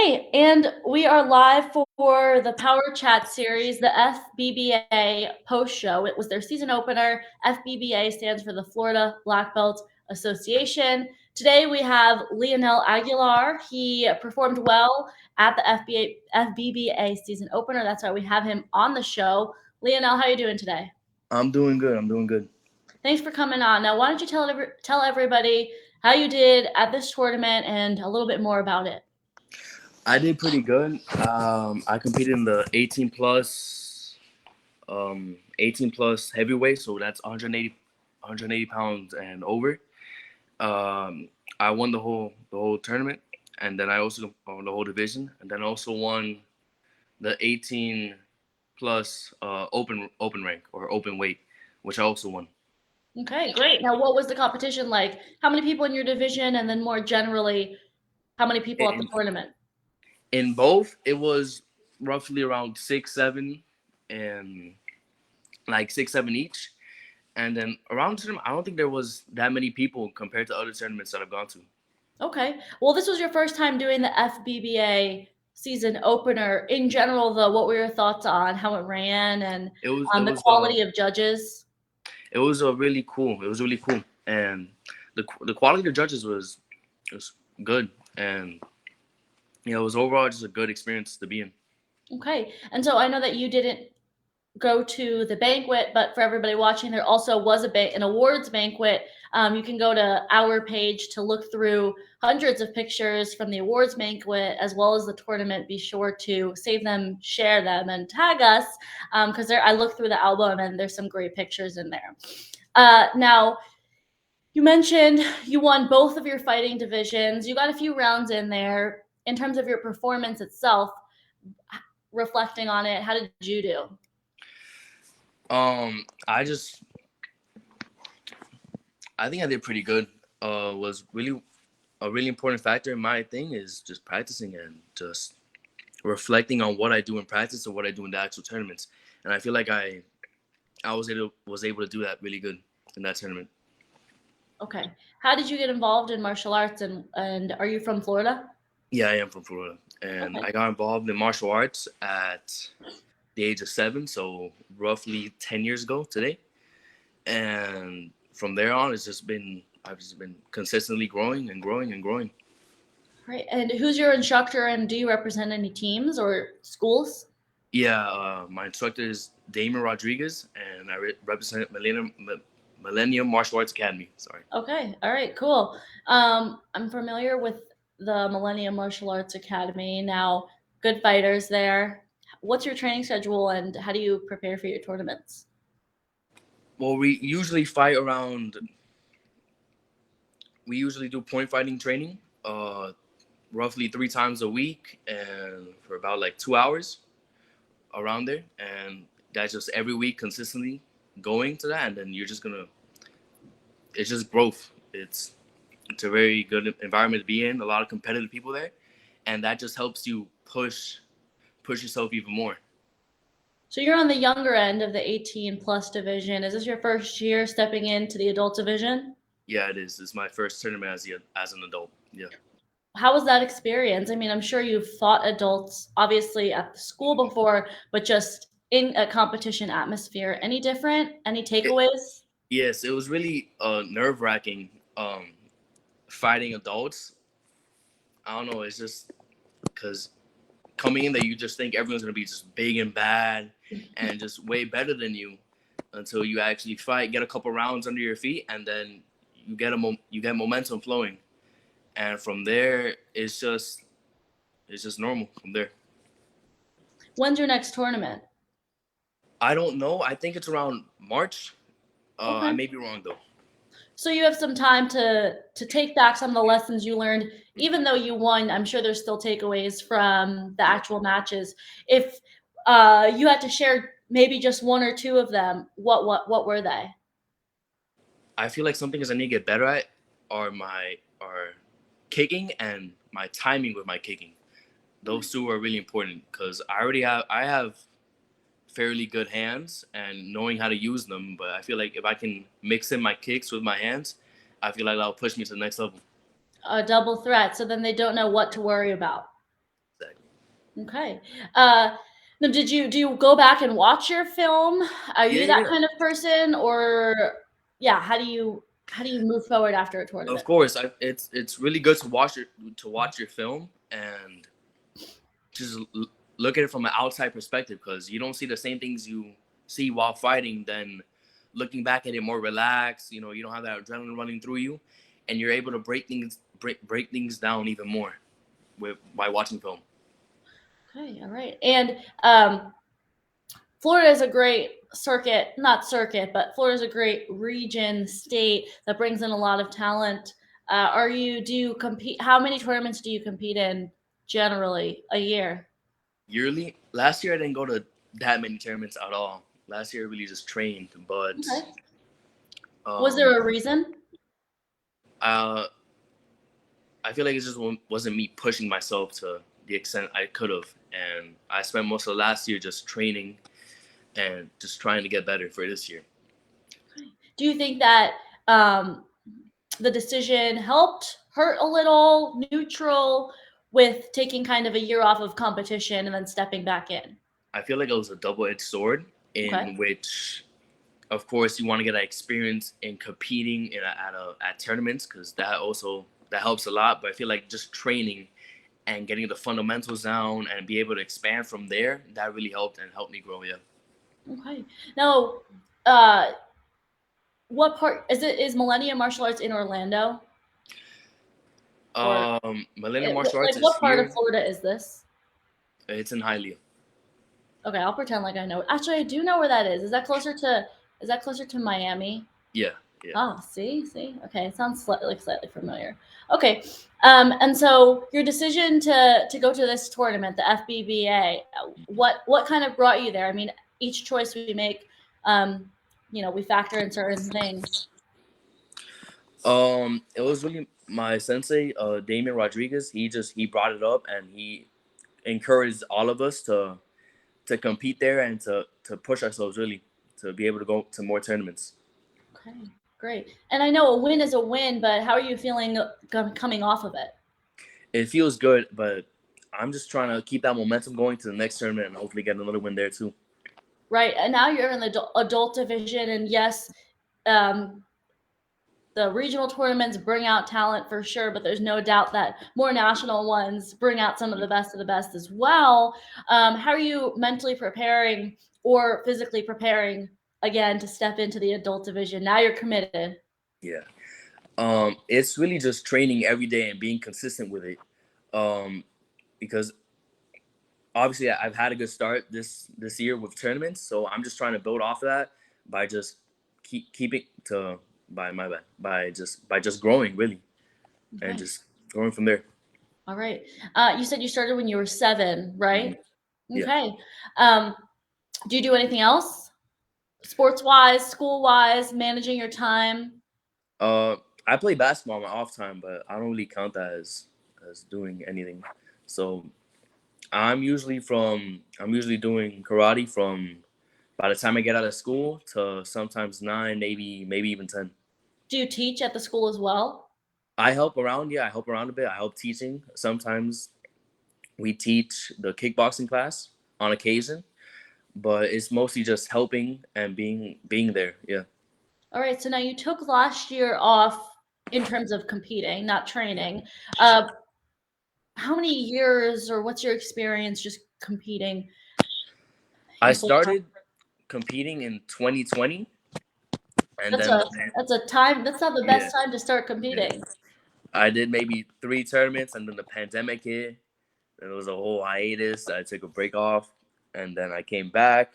Okay, and we are live for the Power Chat series, the FBBA post show. It was their season opener. FBBA stands for the Florida Black Belt Association. Today we have Leonel Aguilar. He performed well at the FBBA season opener. That's why we have him on the show. Leonel, how are you doing today? I'm doing good. I'm doing good. Thanks for coming on. Now, why don't you tell everybody how you did at this tournament and a little bit more about it? I did pretty good. I competed in the 18 plus heavyweight, so that's 180 pounds and over. I won the whole tournament, and then I also won the whole division, and then I also won the 18 plus open rank or open weight, which I also won. Okay, great. Now, what was the competition like? How many people in your division, and then more generally, how many people at the In, tournament? in both, it was roughly around 6, 7, and like 6, 7 each. And then around the tournament, I don't think there was that many people compared to other tournaments that I've gone to. Okay. Well, this was your first time doing the FBBA season opener. In general, though, what were your thoughts on how it ran and It was it the was quality of judges? it was really cool. It was really cool, and the quality of the judges was good, and it was overall just a good experience to be in. Okay. And so I know that you didn't go to the banquet, but for everybody watching, there also was an awards banquet. You can go to our page to look through hundreds of pictures from the awards banquet as well as the tournament. Be sure to save them, share them, and tag us because I looked through the album and there's some great pictures in there. Now, you mentioned you won both of your fighting divisions. You got a few rounds in there. In terms of your performance itself, reflecting on it, how did you do? I just I think I did pretty good. Was really a really important factor in my thing is just practicing and just reflecting on what I do in practice and what I do in the actual tournaments. And I feel like I was able to do that really good in that tournament. Okay. How did you get involved in martial arts and are you from Florida? Yeah, I am from Florida, and Okay. I got involved in martial arts at the age of 7, so roughly 10 years ago today. And from there on, I've just been consistently growing and growing and growing. Right. And who's your instructor and do you represent any teams or schools? Yeah, my instructor is Damon Rodriguez, and I represent Millennium Martial Arts Academy. Sorry. Okay. All right, cool. I'm familiar with the Millennium Martial Arts Academy. Now, good fighters there. What's your training schedule and how do you prepare for your tournaments? Well, we usually do point fighting training, roughly 3 times a week, and for about like 2 hours around there, and that's just every week consistently going to that, and then you're just gonna it's just growth. It's a very good environment to be in. A lot of competitive people there, and that just helps you push yourself even more. So you're on the younger end of the 18 plus division. Is this your first year stepping into the adult division? Yeah, it is. It's my first tournament as an adult. Yeah. How was that experience? I mean, I'm sure you've fought adults obviously at the school before, but just in a competition atmosphere, any different? Any It, takeaways? yes, it was really nerve wracking fighting adults. I don't know. It's just because coming in there, you just think everyone's gonna be just big and bad and just way better than you until you actually fight, get a couple rounds under your feet, and then you get momentum flowing, and from there it's just normal from there. When's your next tournament? I don't know. I think it's around March. I Okay. may be wrong though. So you have some time to take back some of the lessons you learned. Even though you won, I'm sure there's still takeaways from the Yeah. actual matches. If you had to share maybe just one or two of them, what were they? I feel like some things I need to get better at are kicking and my timing with my kicking. Those two are really important because I have fairly good hands and knowing how to use them. But I feel like if I can mix in my kicks with my hands, I feel like that'll push me to the next level. A double threat, so then they don't know what to worry about. Exactly. Okay. Now, do you go back and watch your film? Are Yeah, you yeah, that yeah. kind of person, or yeah? How do you move forward after a Of tournament? course, it's really good to watch your film and just look at it from an outside perspective, because you don't see the same things you see while fighting. Then looking back at it more relaxed, you don't have that adrenaline running through you, and you're able to break things down even more by watching film. Okay, all right. And Florida is a great circuit, not circuit, but Florida is a great region, state that brings in a lot of talent. Do you compete? How many tournaments do you compete in generally a year? Yearly, last year I didn't go to that many tournaments at all. Last year I really just trained, but Okay. Was um, there a reason? uh, I feel like it just wasn't me pushing myself to the extent I could have, and I spent most of last year just training and just trying to get better for this year. Do you think that um, the decision helped, hurt a little, neutral, with taking kind of a year off of competition and then stepping back in? I feel like it was a double-edged sword, Okay. in which, of course, you want to get that experience in competing at tournaments, because that helps a lot. But I feel like just training and getting the fundamentals down and be able to expand from there, that really helped me grow. Yeah. Okay. Now, uh, what part is it? Is Millennium Martial Arts in Orlando, or Millennium Martial Arts like is what part of here. Florida is this? It's in Hialeah. Okay, I'll pretend like I know. Actually, I do know where that is. Is that closer to Miami? Yeah, yeah. Oh, see. Okay, it sounds slightly familiar. Okay, and so your decision to go to this tournament, the FBBA, what kind of brought you there? I mean, each choice we make, um, we factor in certain things. It was really my sensei, Damien Rodriguez. He brought it up, and he encouraged all of us to compete there and to push ourselves, really, to be able to go to more tournaments. Okay, great. And I know a win is a win, but how are you feeling coming off of it? It feels good, but I'm just trying to keep that momentum going to the next tournament and hopefully get another win there too. Right, and now you're in the adult division, and yes, um, the regional tournaments bring out talent for sure, but there's no doubt that more national ones bring out some of the best as well. How are you mentally preparing or physically preparing again to step into the adult division? Now you're committed. Yeah. It's really just training every day and being consistent with it. Um, because obviously I've had a good start this year with tournaments, so I'm just trying to build off of that by just keeping to by just growing, really, and Okay. just growing from there. All right. You said you started when you were 7, Hmm. right? Yeah. Okay. Um, do you do anything else? Sports wise, school wise, managing your time? Uh, I play basketball on my off time, but I don't really count that as doing anything. So I'm usually doing karate from by the time I get out of school to sometimes 9, maybe even 10. Do you teach at the school as well? I help around, yeah, I help around a bit. I help teaching. Sometimes we teach the kickboxing class on occasion, but it's mostly just helping and being there. Yeah. All right. So now you took last year off in terms of competing, not training. Uh, how many years or what's your experience just competing I in full time? started competing in 2020, and That's then a that's a time. That's not the yeah, best time to start yeah. competing. I did maybe 3 tournaments, and then the pandemic hit. There was a whole hiatus. I took a break off, and then I came back,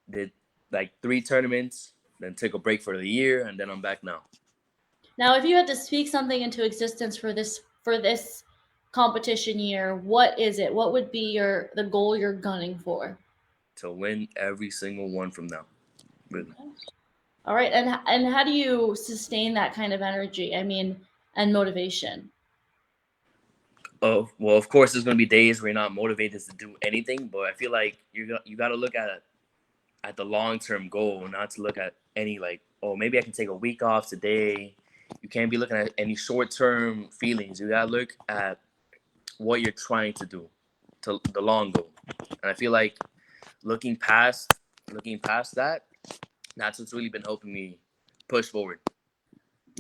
did like 3 tournaments, then took a break for the year, and then I'm back now Now, if you had to speak something into existence for this competition year, what is it? What would be the goal you're gunning for? to win every single one from now. Really. Okay. All right. And how do you sustain that kind of energy? I mean, and motivation. Oh well, of course, there's gonna be days where you're not motivated to do anything, but I feel like you got to look at the long term goal, not to look at any like, oh, maybe I can take a week off today. You can't be looking at any short term feelings. You gotta look at what you're trying to do, to the long goal. And I feel like looking past that, that's what's really been helping me push forward.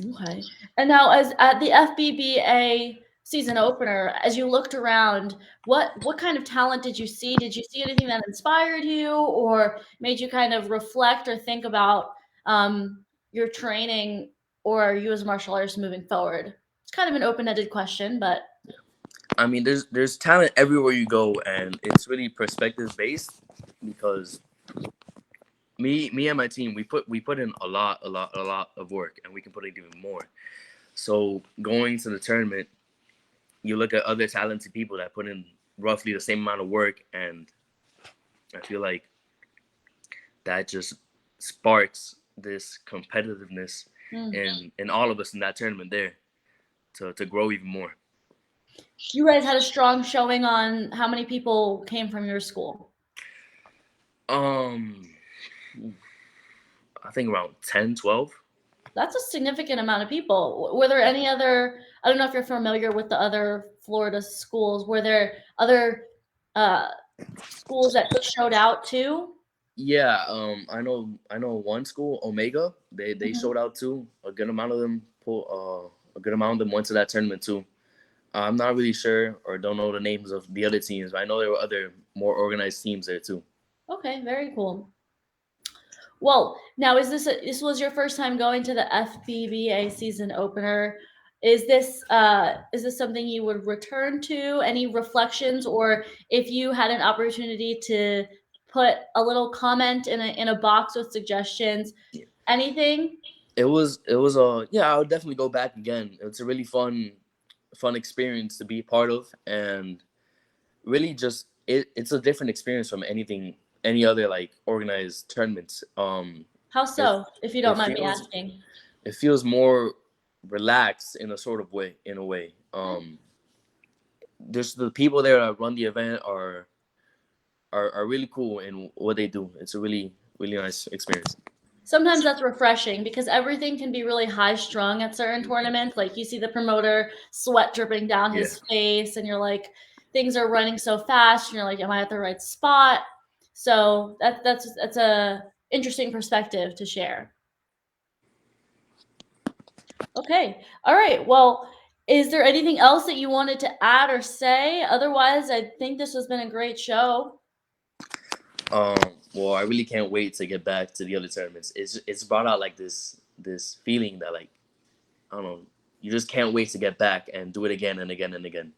Okay. And now, as at the FBBA season opener, as you looked around, what kind of talent did you see? Did you see anything that inspired you, or made you kind of reflect or think about your training or you as a martial artist moving forward? It's kind of an open-ended question, but I mean, there's talent everywhere you go, and it's really perspective based because me and my team, we put in a lot of work, and we can put in even more. So going to the tournament, you look at other talented people that put in roughly the same amount of work, and I feel like that just sparks this competitiveness in all of us in that tournament there to grow even more. you guys had a strong showing on how many people came from your school. Um, I think around 10, 12. That's a significant amount of people. Were there any other, I don't know if you're familiar with the other Florida schools, were there other uh, schools that showed out too? Yeah, I know one school, Omega. They Mhm. showed out too. A good amount of them a good amount of them went to that tournament too. I'm not really sure or don't know the names of the other teams, but I know there were other more organized teams there too. Okay, very cool. Well, now this was your first time going to the FBBA season opener? Is this something you would return to? Any reflections, or if you had an opportunity to put a little comment in a box with suggestions, anything? It was yeah, I would definitely go back again. It's a really fun experience to be part of, and really just it's a different experience from any other like organized tournaments. How It so, if you it don't mind me feels asking? it feels more relaxed in a sort of way, in a way. There's the people there that run the event are really cool in what they do. It's a really nice experience. Sometimes that's refreshing because everything can be really high strung at certain tournaments. Like you see the promoter sweat dripping down Yeah. his face, and you're like, things are running so fast, and you're like, am I at the right spot? So that's a interesting perspective to share. Okay, all right. Well, is there anything else that you wanted to add or say? Otherwise, I think this has been a great show. Um, well, I really can't wait to get back to the other tournaments. It's brought out like this feeling that like I don't know, you just can't wait to get back and do it again and again and again.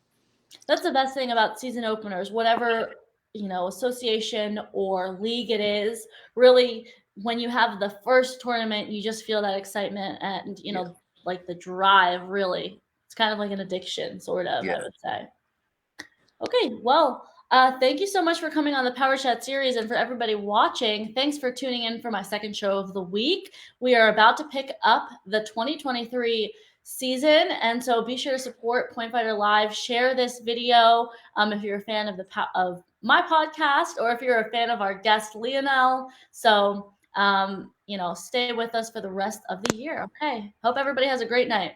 That's the best thing about season openers, whatever, association or league it is. Really, when you have the first tournament, you just feel that excitement and, Yeah, like the drive, really. It's kind of like an addiction, sort of, I yeah. would say. Okay, well, thank you so much for coming on the Power Chat series, and for everybody watching, thanks for tuning in for my second show of the week. We are about to pick up the 2023 season, and so be sure to support Point Fighter Live. Share this video if you're a fan of of my podcast, or if you're a fan of our guest Lionel. So stay with us for the rest of the year. Okay, hope everybody has a great night.